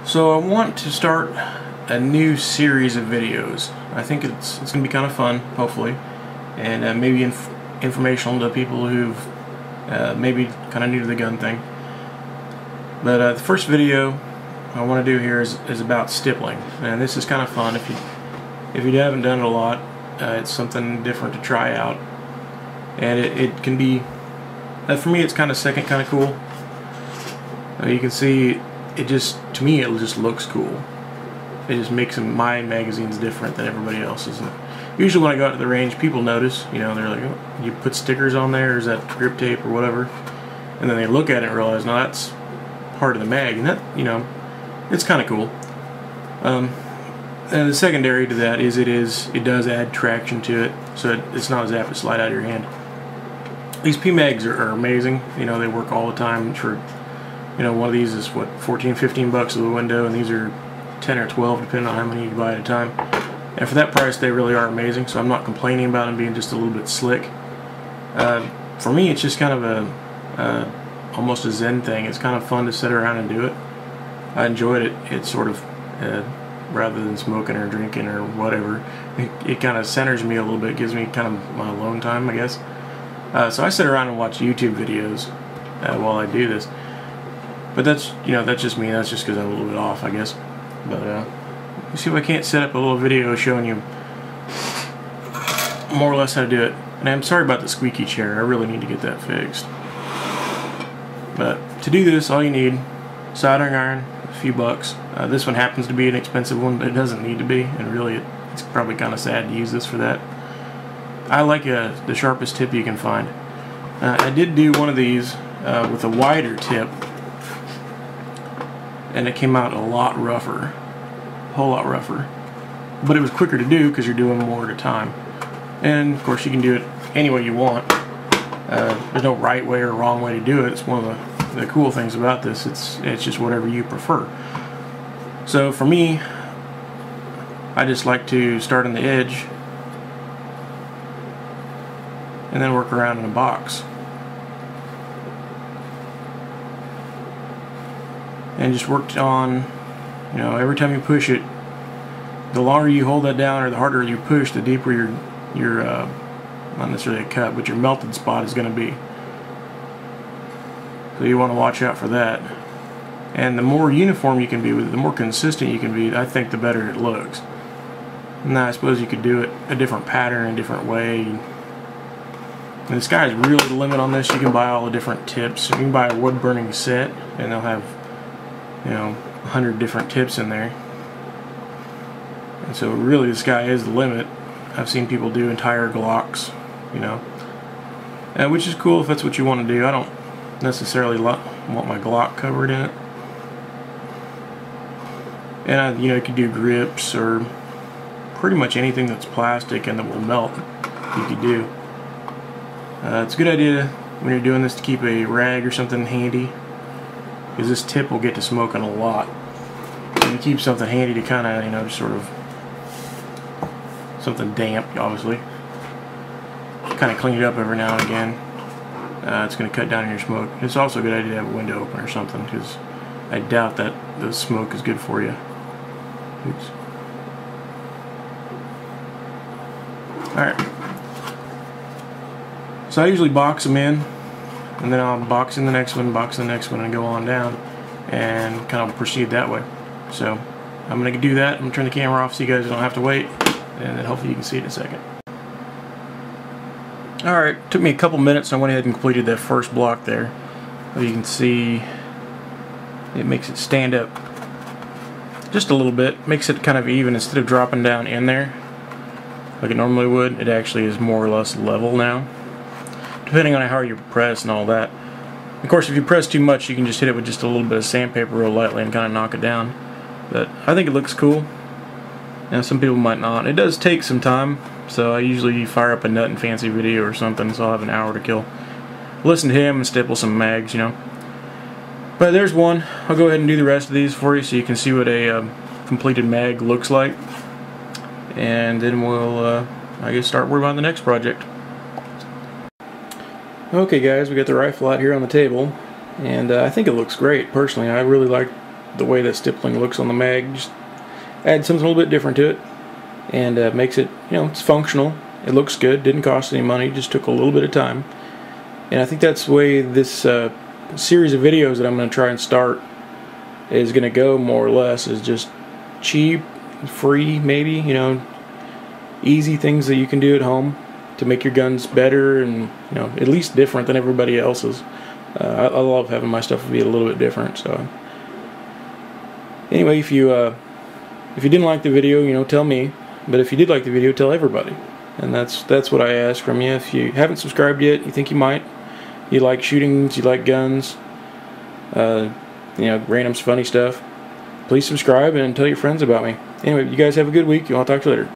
So I want to start a new series of videos. I think it's going to be kind of fun, hopefully, and maybe informational to people who've maybe kind of new to the gun thing. But the first video I want to do here is about stippling, and this is kind of fun. If you haven't done it a lot, it's something different to try out, and it can be. For me, it's kind of second kind of cool. You can see it just, to me, it just looks cool. It just makes my magazines different than everybody else's. And usually when I go out to the range, people notice, you know, they're like, oh, you put stickers on there, or is that grip tape or whatever? And then they look at it and realize, no, that's part of the mag, and that, you know, it's kind of cool. And the secondary to that is it does add traction to it, so it's not as apt to slide out of your hand. These PMags are amazing. You know, they work all the time. For, you know, one of these is what, 14, 15 bucks of the window, and these are 10 or 12 depending on how many you buy at a time. And for that price, they really are amazing. So I'm not complaining about them being just a little bit slick. For me, it's just kind of almost a zen thing. It's kind of fun to sit around and do it. I enjoyed it. It's sort of rather than smoking or drinking or whatever, it kind of centers me a little bit. Gives me kind of my alone time, I guess. So I sit around and watch YouTube videos while I do this. But that's, you know, that's just me. That's just because I'm a little bit off, I guess. But you see if I can't set up a little video showing you more or less how to do it. And I'm sorry about the squeaky chair. I really need to get that fixed. But to do this, all you need, soldering iron, a few bucks. This one happens to be an expensive one, but it doesn't need to be. And really, it's probably kind of sad to use this for that. I like the sharpest tip you can find. I did do one of these with a wider tip, and it came out a lot rougher, a whole lot rougher. But it was quicker to do because you're doing more at a time. And of course, you can do it any way you want. There's no right way or wrong way to do it. It's one of the cool things about this. It's just whatever you prefer. So for me, I just like to start on the edge and then work around in a box. And just worked on, you know, every time you push it, the longer you hold that down or the harder you push, the deeper your not necessarily a cut, but your melted spot is going to be. So you want to watch out for that. And the more uniform you can be with it, the more consistent you can be, I think the better it looks. Now I suppose you could do it a different pattern, a different way. And the sky's really the limit on this. You can buy all the different tips. You can buy a wood burning set, and they'll have, you know, 100 different tips in there. And so really the sky is the limit. I've seen people do entire Glocks, you know, which is cool if that's what you want to do. I don't necessarily want my Glock covered in it. And you know, you could do grips or pretty much anything that's plastic and that will melt. You could do. It's a good idea when you're doing this to keep a rag or something handy, because this tip will get to smoking a lot. So you keep something handy to kind of, you know, just sort of something damp, obviously. Kind of clean it up every now and again. It's going to cut down on your smoke. It's also a good idea to have a window open or something, because I doubt that the smoke is good for you. Oops. Alright. So I usually box them in, and then I'll box in the next one, box in the next one, and go on down, and kind of proceed that way. So I'm going to do that. I'm going to turn the camera off so you guys don't have to wait, and then hopefully you can see it in a second. Alright, took me a couple minutes. I went ahead and completed that first block there. You can see it makes it stand up just a little bit, makes it kind of even. Instead of dropping down in there like it normally would, it actually is more or less level now, depending on how you press and all that. Of course, if you press too much, you can just hit it with just a little bit of sandpaper real lightly and kind of knock it down. But I think it looks cool. Now, some people might not. It does take some time, so I usually fire up a nut and fancy video or something, so I'll have an hour to kill. Listen to him and stipple some mags, you know. But there's one. I'll go ahead and do the rest of these for you so you can see what a completed mag looks like. And then we'll, I guess, start working on the next project. Okay guys, we got the rifle out here on the table, and I think it looks great. Personally, I really like the way that stippling looks on the mag. Just add something a little bit different to it, and makes it, it's functional. It looks good. Didn't cost any money. Just took a little bit of time. And I think that's the way this series of videos that I'm going to try and start is going to go, more or less, is just cheap, free, maybe, easy things that you can do at home to make your guns better and, at least different than everybody else's. I love having my stuff be a little bit different. So anyway, if you didn't like the video, tell me. But if you did like the video, tell everybody. And that's what I ask from you. If you haven't subscribed yet, you think you might, you like shootings, you like guns, random funny stuff, please subscribe and tell your friends about me. Anyway, you guys have a good week. I'll talk to you later.